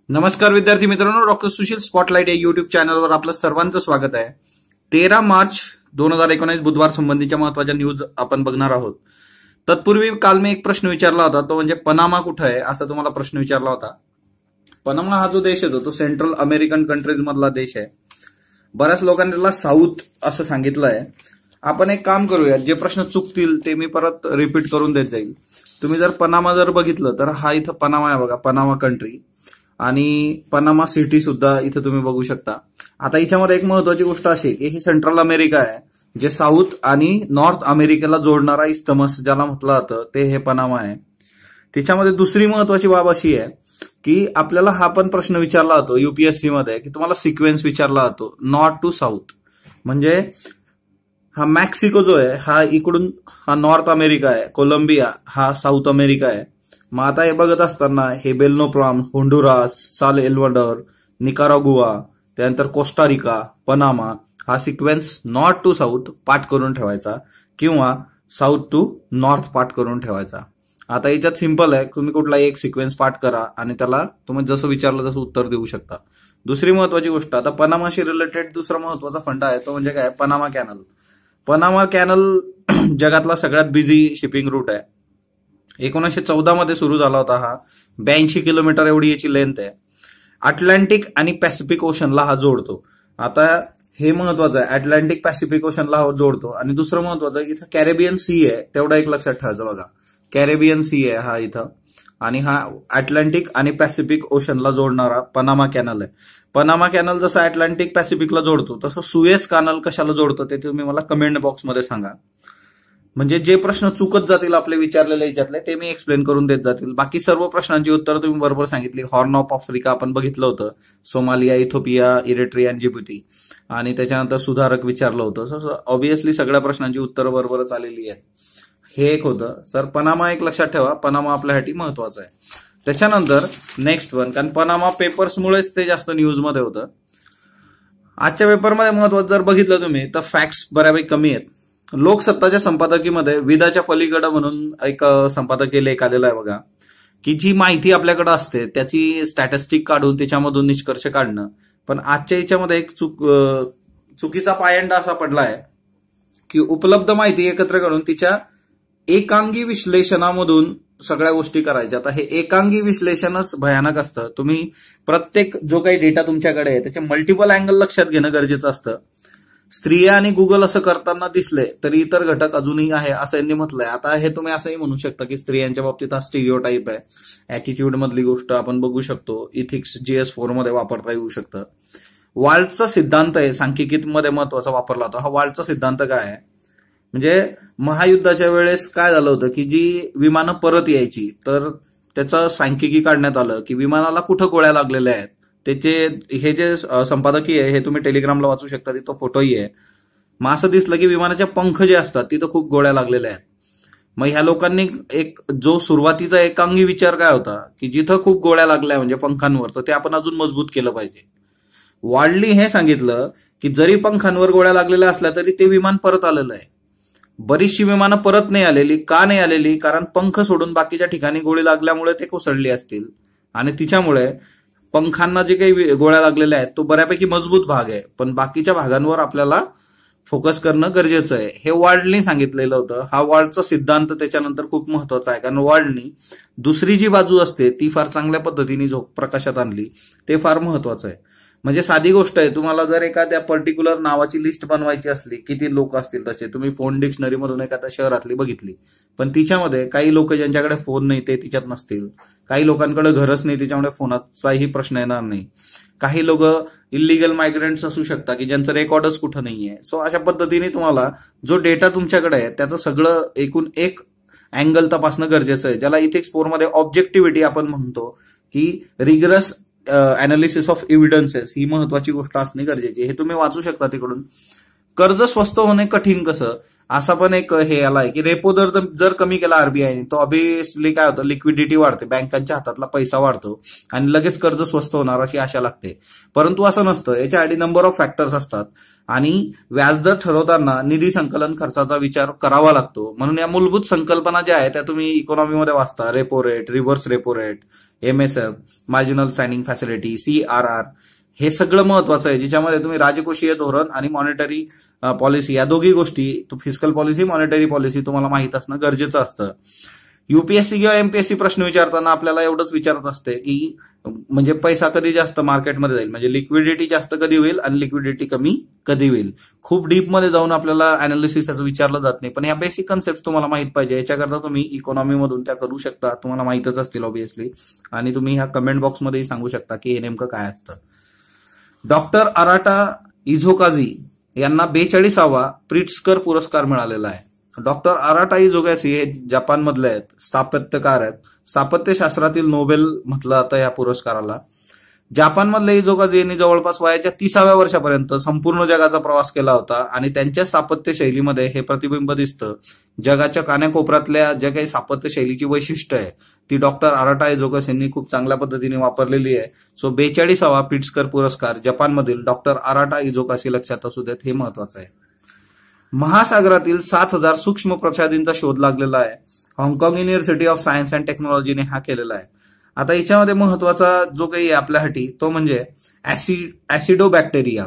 नमस्कार विद्यार्थी मित्रांनो, डॉक्टर सुशील स्पॉटलाइट या युट्यूब चॅनलवर आपलं सर्वांचं स्वागत आहे। 13 मार्च 2019 बुधवार संबंधीच्या महत्वाच्या न्यूज आपण बघणार आहोत। तत्पूर्वी काल मी एक प्रश्न विचारला होता, तो म्हणजे पनामा कुठे आहे असा तुम्हाला प्रश्न विचारला होता। पनामा हा जो देश आहे तो सेंट्रल अमेरिकन कंट्रीज मधला देश आहे। बऱ्याच लोकांनी त्याला साऊथ असं सांगितलं आहे। आपण एक काम करूया, जे प्रश्न चुकतील ते मी परत रिपीट करून देत जाईल। तुम्ही जर पनामा बघितलं तर हा इथं पनामा आहे बघा, पनामा कंट्री आणि पनामा सिटी सुद्धा इथे तुम्ही बघू शकता। आता याच्यामध्ये एक महत्वाची गोष्ट अशी की ही सेंट्रल अमेरिका आहे, जे साऊथ आणि नॉर्थ अमेरिकेला जोडणारा इस्तमस ज्याला म्हटलं जातं ते हे पनामा आहे। त्याच्यामध्ये दुसरी महत्वाची बाब अशी आहे की आपल्याला हा पण प्रश्न विचारला जातो युपीएससी मध्ये की तुम्हाला सिक्वेन्स विचारला जातो नॉर्थ टू साऊथ, म्हणजे हा मेक्सिको जो आहे हा इकडून हा नॉर्थ अमेरिका आहे, कोलंबिया हा साऊथ अमेरिका आहे। मग आता हे बघत असताना हे बेल्नोप्रॉम, होंडुरास, साल एल्वाडोर, निकारागुआ, त्यानंतर कोस्टारिका, पनामा हा सिक्वेन्स नॉर्थ टू साऊथ पाठ करून ठेवायचा किंवा साऊथ टू नॉर्थ पाठ करून ठेवायचा। आता याच्यात सिंपल आहे, तुम्ही कुठला एक सिक्वेन्स पाठ करा आणि त्याला तुम्ही जसं विचारलं तसं उत्तर देऊ शकता। दुसरी महत्वाची गोष्ट, आता पनामाशी रिलेटेड दुसरा महत्वाचा फंडा आहे तो म्हणजे काय, पनामा कॅनल। पनामा कॅनल जगातला सगळ्यात बिझी शिपिंग रूट आहे। 1914 मध्ये सुरू झाला होता हा। 82 किलोमीटर एवढी याची लेंथ आहे। अटलांटिक आणि पॅसिफिक ओशनला हा जोडतो। आता हे महत्वाचं आहे, अटलांटिक पॅसिफिक ओशनला हा जोडतो। आणि दुसरं महत्वाचं आहे, इथं कॅरेबियन सी आहे, तेवढं एक लक्षात ठेवायचं बघा, कॅरेबियन सी आहे हा इथं, आणि हा अटलांटिक आणि पॅसिफिक ओशनला जोडणारा पनामा कॅनल आहे। पनामा कॅनल जसं अटलांटिक पॅसिफिकला जोडतो तसं सुएझ कॅनल कशाला जोडतो ते तुम्ही मला कमेंट बॉक्समध्ये सांगा, म्हणजे जे प्रश्न चुकत जातील आपले विचारलेले याच्यातले ते मी एक्सप्लेन करून देत जातील। बाकी सर्व प्रश्नांची उत्तरं तुम्ही बरोबर सांगितली। हॉर्न ऑफ आफ्रिका आपण बघितलं होतं, सोमालिया, इथिओपिया, इरिट्रिया आणि जिबुती, आणि त्याच्यानंतर सुधारक विचारलं होतं। ऑब्व्हियसली सगळ्या प्रश्नांची उत्तरं बरोबरच आलेली आहेत। हे एक होतं सर, पनामा एक लक्षात ठेवा, पनामा आपल्यासाठी महत्वाचं आहे। त्याच्यानंतर नेक्स्ट वन, कारण पनामा पेपर्समुळेच ते जास्त न्यूजमध्ये होतं। आजच्या पेपरमध्ये महत्वाचं जर बघितलं तुम्ही तर फॅक्ट्स बऱ्यापैकी कमी आहेत। लोकसत्ताच्या संपादकीमध्ये विदाच्या पलीकडे म्हणून एक संपादकीय लेख आलेला आहे बघा, की जी माहिती आपल्याकडे असते त्याची स्टॅटिस्टिक काढून त्याच्यामधून निष्कर्ष काढणं। पण आजच्या याच्यामध्ये एक चुकीचा पायंडा असा पडला आहे की उपलब्ध माहिती एकत्र करून तिच्या एकांगी विश्लेषणामधून सगळ्या गोष्टी करायच्या। आता हे एकांगी विश्लेषणच भयानक असतं। तुम्ही प्रत्येक जो काही डेटा तुमच्याकडे आहे त्याचे मल्टिपल अँगल लक्षात घेणं गरजेचं असतं। स्त्रिया आणि गुगल असं करताना दिसले तरी इतर घटक अजूनही आहे असं यांनी म्हटलंय। आता हे तुम्ही असंही म्हणू शकता की स्त्रियांच्या बाबतीत हा स्टिरियोटाईप आहे। ऍटिट्यूड मधली गोष्ट आपण बघू शकतो, इथिक्स GS4 मध्ये वापरता येऊ शकतं। वाल्टचा सिद्धांत आहे, सांख्यिकीमध्ये महत्वाचा वापरला होता। हा वाल्टचा सिद्धांत काय आहे, म्हणजे महायुद्धाच्या वेळेस काय झालं होतं की जी विमानं परत यायची तर त्याचं सांख्यिकी काढण्यात आलं की विमानाला कुठं गोळ्या लागलेल्या आहेत। त्याचे हे जे संपादकीय आहे हे तुम्ही टेलिग्रामला वाचू शकता, तिथं फोटोही आहे। मग असं दिसलं की विमानाच्या पंख जे असतात तिथं खूप गोळ्या लागलेल्या आहेत। मग ह्या लोकांनी एक जो सुरुवातीचा एकांगी विचार काय होता की जिथं खूप गोळ्या लागल्या म्हणजे पंखांवर, तर ते आपण अजून मजबूत केलं पाहिजे। वाढली हे सांगितलं की जरी पंखांवर गोळ्या लागलेल्या असल्या तरी ते विमान परत आलेलं आहे। बरीचशी विमानं परत नाही आलेली, का नाही आलेली, कारण पंख सोडून बाकीच्या ठिकाणी गोळी लागल्यामुळे ते कोसळली असतील, आणि तिच्यामुळे पंखांना जे काही गोळ्या लागलेल्या आहेत तो बऱ्यापैकी मजबूत भाग आहे, पण बाकीच्या भागांवर आपल्याला फोकस करणं गरजेचं आहे। हे वाल्टनी सांगितलेलं होतं। हा वाल्टचा सिद्धांत त्याच्यानंतर खूप महत्वाचा आहे, कारण वाल्टनी दुसरी जी बाजू असते ती फार चांगल्या पद्धतीने प्रकाशात आणली, ते फार महत्वाचं आहे। म्हणजे साधी गोष्ट आहे, तुम्हाला जर एखाद्या पर्टिक्युलर नावाची लिस्ट बनवायची असली, किती लोक असतील तसे, तुम्ही फोन डिक्शनरी मधून एखाद्या शहरातली बघितली, पण तिच्यामध्ये काही लोक ज्यांच्याकडे फोन नाही ते तिच्यात नसतील, काही लोकांकडे घरच नाही त्याच्यामुळे फोनाचाही प्रश्न येणार नाही, काही लोक इलिगल मायग्रंट्स असू शकतात की ज्यांचं रेकॉर्डच कुठं नाहीये। सो अशा पद्धतीने तुम्हाला जो डेटा तुमच्याकडे आहे त्याचं सगळं एकूण एक अँगल तपासणं गरजेचं आहे, ज्याला इथिक्स 4 मध्ये ऑब्जेक्टिव्हिटी आपण म्हणतो, की रिगरस अनालिसिस ऑफ एव्हिडन्सेस ही महत्वाची गोष्ट असणे गरजेची। हे तुम्ही वाचू शकता तिकडून। कर्ज स्वस्त होणे कठीण कसं, असा पण एक हे आलाय की रेपो दर जर कमी केला आरबीआयने तो ऑब्व्हियसली काय होतं, लिक्विडिटी वाढते, बँकांच्या हातातला पैसा वाढतो आणि लगेच कर्ज स्वस्त होणार अशी आशा लागते। परंतु असं नसतं, याच्यासाठी नंबर ऑफ फॅक्टर्स असतात आणि व्याजदर ठरवताना निधी संकलन खर्चाचा विचार करावा लागतो। म्हणून या मूलभूत संकल्पना ज्या आहेत त्या तुम्ही इकॉनॉमीमध्ये वाचता, repo rate, reverse repo rate, MSF, marginal standing facility, CRR, हे सगळं महत्वाचं आहे, ज्याच्यामध्ये तुम्ही राजकोषीय धोरण आणि मॉनिटरी पॉलिसी या दोघी गोष्टी, फिस्कल पॉलिसी, मॉनिटरी पॉलिसी तुम्हाला माहित असणं गरजेचं असतं. UPSC किंवा MPSC प्रश्न विचारताना आपल्याला एवढंच विचारत असते की म्हणजे पैसा कधी जास्त मार्केटमध्ये जाईल, म्हणजे लिक्विडिटी जास्त कधी होईल आणि लिक्विडिटी कमी कधी होईल. खूप डीपमध्ये जाऊन आपल्याला अनालिसिस याचं विचारलं जात नाही, पण ह्या बेसिक कन्सेप्ट तुम्हाला माहित पाहिजे. याच्याकरता तुम्ही इकॉनॉमीमधून त्या करू शकता, तुम्हाला माहितच असतील ऑब्व्हियसली, आणि तुम्ही ह्या कमेंट बॉक्समध्येही सांगू शकता की हे नेमकं काय असतं. डॉक्टर अराटा इझोकाझी यांना 42वा प्रिट्झकर पुरस्कार मिळालेला आहे. डॉक्टर अराटा इझोकाझी हे जपानमधले आहेत, स्थापत्यकार आहेत. स्थापत्यशास्त्रातील नोबेल म्हटलं जातं या पुरस्काराला. जपानमधले इझोकाझी यांनी जवळपास वयाच्या 30व्या वर्षापर्यंत संपूर्ण जगाचा प्रवास केला होता आणि त्यांच्या स्थापत्य शैलीमध्ये हे प्रतिबिंब दिसतं. जगाच्या कानाकोपऱ्यातल्या ज्या काही स्थापत्य शैलीची वैशिष्ट्य आहे ती डॉक्टर अराटा इझोकाझी यांनी खूप चांगल्या पद्धतीने वापरलेली आहे. सो 42वा प्रिट्झकर पुरस्कार जपानमधील डॉक्टर अराटा इझोकाझी लक्षात असू देत, हे महत्वाचं आहे. महासागरातील 7000 सूक्ष्म प्रजातींचा शोध लागलेला आहे. हाँगकाँग युनिव्हर्सिटी ऑफ सायन्स अँड टेक्नॉलॉजीने हा केलेला आहे. आता याच्यामध्ये महत्वाचा जो काही आहे आपल्यासाठी तो म्हणजे ऍसिडोबॅक्टेरिया.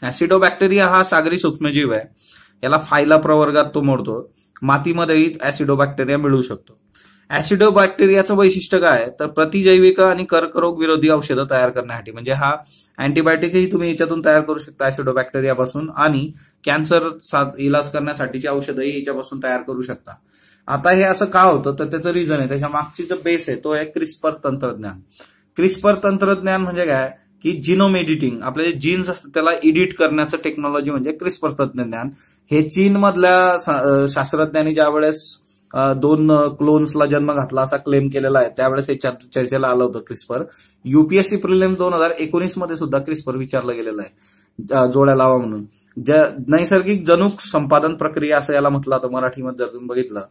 ऍसिडोबॅक्टेरिया हा सागरी सूक्ष्मजीव आहे. याला फायला प्रवर्गात तो मोडतो. मातीमध्येही ऍसिडोबॅक्टेरिया मिळू शकतो. ऍसिडोबॅक्टेरियाचं वैशिष्ट्य काय आहे तर प्रतिजैविक आणि कर्करोग विरोधी औषधं तयार करण्यासाठी, म्हणजे हा अँटीबायोटिकही तुम्ही याच्यातून तयार करू शकता ऍसिडोबॅक्टेरियापासून, आणि कॅन्सर इलाज करण्यासाठीची औषधंही याच्यापासून तयार करू शकता. आता हे असं का होतं तर त्याचं रिझन आहे, त्याच्या मागची जो बेस आहे तो आहे क्रिस्पर तंत्रज्ञान. क्रिस्पर तंत्रज्ञान म्हणजे काय की जिनोम एडिटिंग, आपले जे जीन्स असतात त्याला एडिट करण्याचं टेक्नॉलॉजी म्हणजे क्रिस्पर तंत्रज्ञान. हे चीनमधल्या शास्त्रज्ञांनी ज्यावेळेस 2 क्लोन्सला जन्म घातला असा क्लेम केलेला आहे त्यावेळेस हे चर्चेला आलं होतं क्रिस्पर. UPSC प्रिलिम्स 2019 मध्ये सुद्धा क्रिस्पर विचारलं गेलेलं आहे जोड्या लावा म्हणून. नैसर्गिक जनुक संपादन प्रक्रिया असं याला म्हटलं जातं मराठीमध्ये जर तुम्ही बघितलं.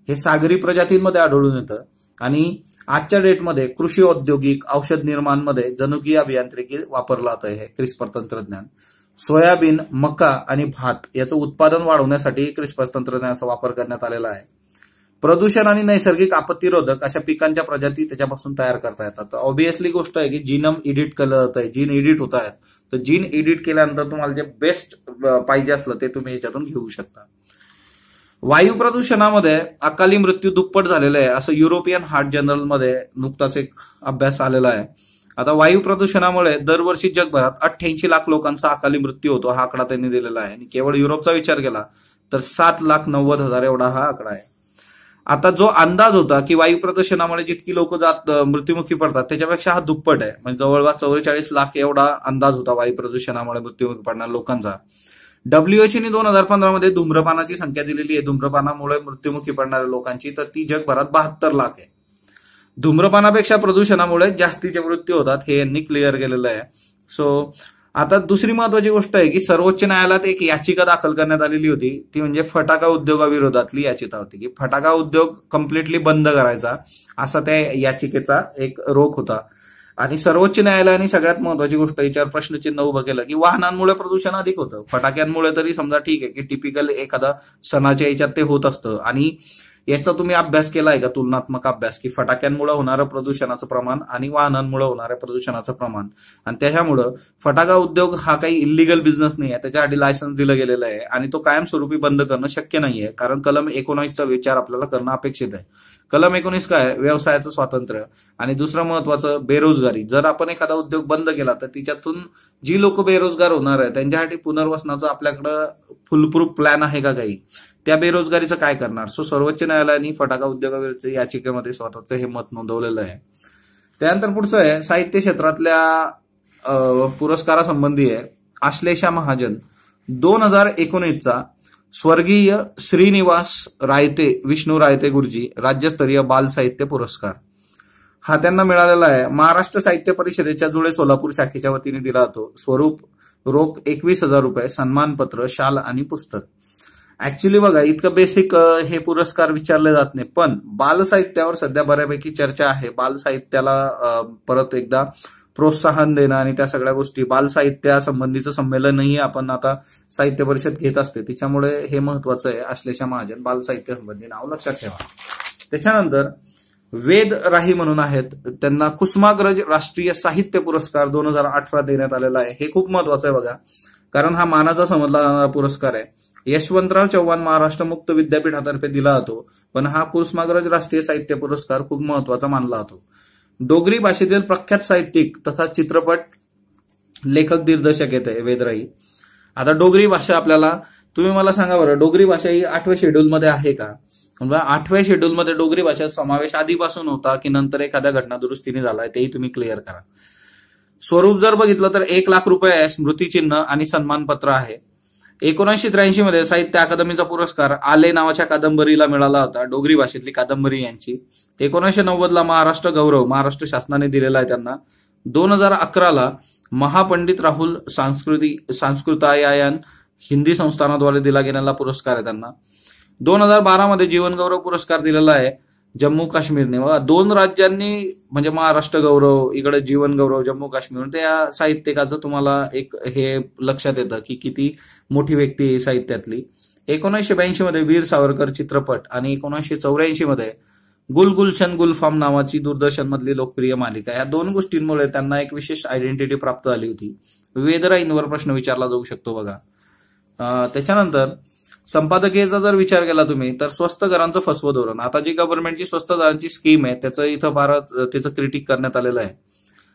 हे सागरी प्रजातींमध्ये आढळून येतं आणि आजच्या डेटमध्ये कृषी औद्योगिक औषध निर्माणमध्ये जनुकीय अभियांत्रिकी वापरलं जातं हे क्रिस्पर तंत्रज्ञान. सोयाबीन, मका आणि भात याचं उत्पादन वाढवण्यासाठी क्रिस्पर तंत्रज्ञानाचा वापर करण्यात आलेला आहे. प्रदूषण आणि नैसर्गिक आपत्तीरोधक अशा पिकांच्या प्रजाती त्याच्यापासून तयार करता येतात. तर ऑब्व्हियसली गोष्ट आहे की जीनम एडिट केलं जात आहे, जीन एडिट होत आहेत. तर जीन एडिट केल्यानंतर तुम्हाला जे बेस्ट पाहिजे असलं ते तुम्ही याच्यातून घेऊ शकता. वायू प्रदूषणामध्ये अकाली मृत्यू दुप्पट झालेला आहे असं युरोपियन हार्ट जर्नलमध्ये नुकताच एक अभ्यास आलेला आहे. आता वायू प्रदूषणामुळे दरवर्षी जगभरात 88 लाख लोकांचा अकाली मृत्यू होतो हा आकडा त्यांनी दिलेला आहे. आणि केवळ युरोपचा विचार केला तर 7,90,000 एवढा हा आकडा आहे. आता जो अंदाज होता की वायू प्रदूषणामुळे जितकी लोक मृत्युमुखी पडतात त्याच्यापेक्षा हा दुप्पट आहे, म्हणजे जवळपास 44 लाख एवढा अंदाज होता वायू प्रदूषणामुळे मृत्युमुखी पडणाऱ्या लोकांचा. WHO ने 2015 मध्ये धूम्रपानाची संख्या दिलेली आहे धूम्रपानामुळे मृत्युमुखी पडणाऱ्या लोकांची, तर ती जगभरात 72 लाख आहे. धूम्रपानापेक्षा प्रदूषणामुळे जास्तीचे मृत्यू होतात हे यांनी क्लिअर केलेलं आहे. सो आता दुसरी महत्वाची गोष्ट आहे की सर्वोच्च न्यायालयात एक याचिका दाखल करण्यात आलेली होती, ती म्हणजे फटाका उद्योगाविरोधातली याचिका होती की फटाका उद्योग कम्प्लिटली बंद करायचा असा त्या याचिकेचा एक रोख होता. आणि सर्वोच्च न्यायालयाने सगळ्यात महत्वाची गोष्ट याच्यावर प्रश्नचिन्ह उभं केलं की वाहनांमुळे प्रदूषण अधिक होतं. फटाक्यांमुळे तरी समजा ठीक आहे की टिपिकल एखादा सणाच्या याच्यात ते होत असतं, आणि याचा तुम्ही अभ्यास केलाय का तुलनात्मक अभ्यास की फटाक्यांमुळे होणारं प्रदूषणाचं प्रमाण आणि वाहनांमुळे होणाऱ्या प्रदूषणाचं प्रमाण. आणि त्याच्यामुळं फटाका उद्योग हा काही इलिगल बिझनेस नाही आहे, त्याच्यासाठी लायसन्स दिलं गेलेलं आहे आणि तो कायमस्वरूपी बंद करणं शक्य नाहीये, कारण कलम 19चा विचार आपल्याला करणं अपेक्षित आहे. कलम 19 काय, व्यवसायाचं स्वातंत्र्य. आणि दुसरं महत्वाचं बेरोजगारी. जर आपण एखादा उद्योग बंद केला तर तिच्यातून जी लोक बेरोजगार होणार आहे त्यांच्यासाठी पुनर्वसनाचं आपल्याकडं फुलप्रूफ प्लॅन आहे का काही, त्या बेरोजगारीचं काय करणार. सो सर्वोच्च न्यायालयाने फटाका उद्योगाविरुद्ध याचिकेमध्ये स्वतःचं हे मत नोंदवलेलं आहे. त्यानंतर पुढचं आहे साहित्य क्षेत्रातल्या पुरस्कारासंबंधी आहे. आश्लेषा महाजन 2019चा स्वर्गीय श्रीनिवास रायते विष्णू रायते गुरुजी राज्यस्तरीय बाल साहित्य पुरस्कार हा त्यांना मिळालेला आहे. महाराष्ट्र साहित्य परिषदेच्या जुळे सोलापूर शाखेच्या वतीने दिला जातो. स्वरूप रोख 21,000 रुपये, सन्मानपत्र, शाल आणि पुस्तक. ऍक्च्युली बघा इतकं बेसिक हे पुरस्कार विचारले जात नाही, पण बाल साहित्यावर सध्या बऱ्यापैकी चर्चा आहे. बाल साहित्याला परत एकदा प्रोत्साहन देणं आणि त्या सगळ्या गोष्टी, बाल साहित्यासंबंधीचं संमेलनही आपण आता साहित्य परिषद घेत असते, त्याच्यामुळे हे महत्वाचं आहे. आश्लेषा महाजन बाल साहित्य संबंधी नाव लक्षात ठेवा. त्याच्यानंतर वेद राही म्हणून आहेत, त्यांना कुसुमाग्रज राष्ट्रीय साहित्य पुरस्कार 2018 देण्यात आलेला आहे. हे खूप महत्वाचं आहे बघा, कारण हा मानाचा समजला जाणारा पुरस्कार आहे. यशवंतराव चव्हाण महाराष्ट्र मुक्त विद्यापीठातर्फे दिला जातो, पण हा कुसुमाग्रज राष्ट्रीय साहित्य पुरस्कार खूप महत्वाचा मानला जातो. डोगरी भाषेतील प्रख्यात साहित्यिक तथा चित्रपट लेखक दिग्दर्शक येते वेदराई. आता डोगरी भाषा आपल्याला, तुम्ही मला सांगा बरं, डोगरी भाषा ही 8व्या शेड्यूलमध्ये आहे का? 8व्या शेड्यूलमध्ये डोगरी भाषा समावेश आधीपासून होता की नंतर एखाद्या घटना दुरुस्तीने झालाय, तेही तुम्ही क्लिअर करा. स्वरूप जर बघितलं तर 1 लाख रुपये स्मृतिचिन्ह आणि सन्मानपत्र आहे. 1983 मध्ये साहित्य अकादमीचा पुरस्कार आले नावाच्या कादंबरीला मिळाला होता, डोगरी भाषेतली कादंबरी यांची. 1990 ला महाराष्ट्र गौरव महाराष्ट्र शासनाने दिलेला आहे त्यांना. 2011 महापंडित राहुल सांस्कृतायन हिंदी संस्थानाद्वारे दिला गेलेला पुरस्कार आहे त्यांना. 2012 मध्ये जीवनगौरव पुरस्कार दिलेला आहे जम्मू काश्मीरने. 2 राज्यांनी म्हणजे महाराष्ट्र गौरव, इकडे जीवन गौरव जम्मू काश्मीर. त्या साहित्यिकाचं तुम्हाला एक हे लक्षात येतं की किती मोठी व्यक्ती आहे साहित्यातली. 1982 मध्ये वीर सावरकर चित्रपट आणि 1984 मध्ये गुलगुलशन गुलफाम नावाची दूरदर्शन मधली लोकप्रिय मालिका, या 2 गोष्टींमुळे त्यांना एक विशेष आयडेंटिटी प्राप्त झाली होती. वेदराईंवर प्रश्न विचारला जाऊ शकतो बघा. त्याच्यानंतर संपादकीयचा जर विचार केला तुम्ही तर स्वस्त घरांचं फसवं धोरण, आता जी गव्हर्नमेंटची स्वस्त घरांची स्कीम आहे त्याचं इथं भारत त्याचं क्रिटिक करण्यात आलेलं आहे.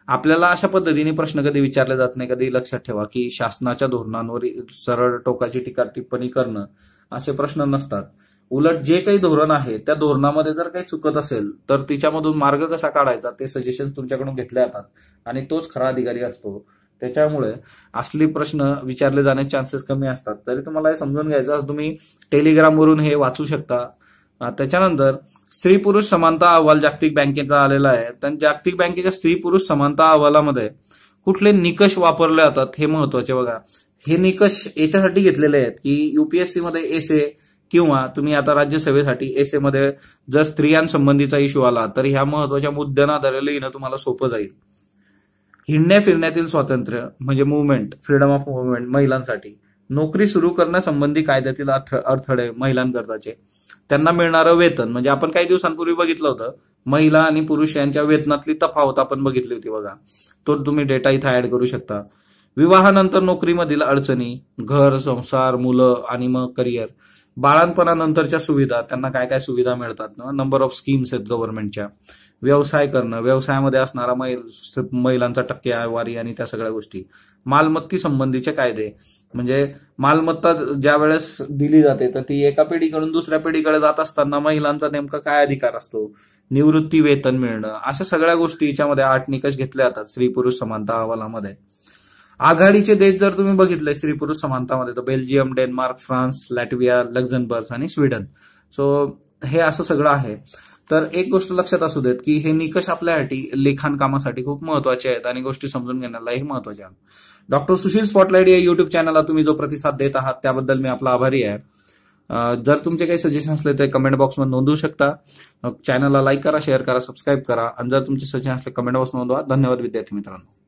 आपल्याला अशा पद्धतीने प्रश्न कधी विचारले जात नाही. कधी लक्षात ठेवा की शासनाच्या धोरणांवर सरळ टोकाची टीका टिप्पणी करणं असे प्रश्न नसतात. उलट जे काही धोरण आहे त्या धोरणामध्ये जर काही चुकत असेल तर तिच्यामधून मार्ग कसा काढायचा ते सजेशन तुमच्याकडून घेतले जातात आणि तोच खरा अधिकारी असतो. त्याच्यामुळे असली प्रश्न विचारले जाण्याचे चान्सेस कमी असतात. तरी तुम्हाला हे समजून घ्यायचं, तुम्ही टेलिग्रामवरून हे वाचू शकता. त्याच्यानंतर स्त्री पुरुष समानता अहवाल जागतिक बँकेचा आलेला आहे. तर जागतिक बँकेच्या स्त्री पुरुष समानता अहवालामध्ये कुठले निकष वापरले जातात हे महत्वाचे बघा. हे निकष याच्यासाठी घेतलेले आहेत की युपीएससी मध्ये एसए किंवा तुम्ही आता राज्यसभेसाठी एसए मध्ये जर स्त्रियांसंबंधीचा इश्यू आला तर ह्या महत्वाच्या मुद्द्यांना आधारे लिहिणं तुम्हाला सोपं जाईल. हिंडण्या फिरण्यातील स्वातंत्र्य म्हणजे मुवमेंट, फ्रीडम ऑफ मुवमेंट महिलांसाठी. नोकरी सुरू करण्यासंबंधी कायद्यातील अडथळे महिलांकरताचे. त्यांना मिळणारं वेतन, म्हणजे आपण काही दिवसांपूर्वी बघितलं होतं महिला आणि पुरुष यांच्या वेतनातली तफावत आपण बघितली होती बघा, तो तुम्ही डेटा इथं ऍड करू शकता. विवाहानंतर नोकरीमधील अडचणी, घर, संसार, मुलं आणि मग करिअर. बाळांपणानंतरच्या सुविधा, त्यांना काय काय सुविधा मिळतात ना, नंबर ऑफ स्कीम्स आहेत गव्हर्नमेंटच्या. व्यवसाय करणं, व्यवसायामध्ये असणारा महिलांचा टक्केवारी आणि त्या सगळ्या गोष्टी. मालमत्ती संबंधीचे कायदे, म्हणजे मालमत्ता ज्या वेळेस दिली जाते तर ती एका पिढीकडून दुसऱ्या पिढीकडे जात असताना महिलांचा नेमका काय अधिकार असतो, निवृत्ती वेतन मिळणं, अशा सगळ्या गोष्टी याच्यामध्ये 8 निकष घेतले जातात स्त्री पुरुष समानता अहवालामध्ये. आघाडीचे देश जर तुम्ही बघितले स्त्री पुरुष समानतामध्ये तर Belgium, Denmark, France, Latvia, Luxembourg आणि स्वीडन. सो हे असं सगळं आहे. तर एक गोष्ट लक्षात असू देत की हे निकष आपल्यासाठी लिखाण कामासाठी खूप महत्वाचे आहेत आणि गोष्टी समजून घेण्यालाही महत्वाचे आहेत. डॉक्टर सुशील स्पॉटलाइट या युट्यूब चॅनलला तुम्ही जो प्रतिसाद देत आहात त्याबद्दल मी आपला आभारी आहे. जर तुमचे काही सजेशन असले तर कमेंट बॉक्समध्ये नोंदवू शकता. चॅनलला लाईक करा, शेअर करा, सबस्क्राईब करा आणि जर तुमचे सजेशन असले कमेंट बॉक्स नोंदवा. धन्यवाद विद्यार्थी मित्रांनो.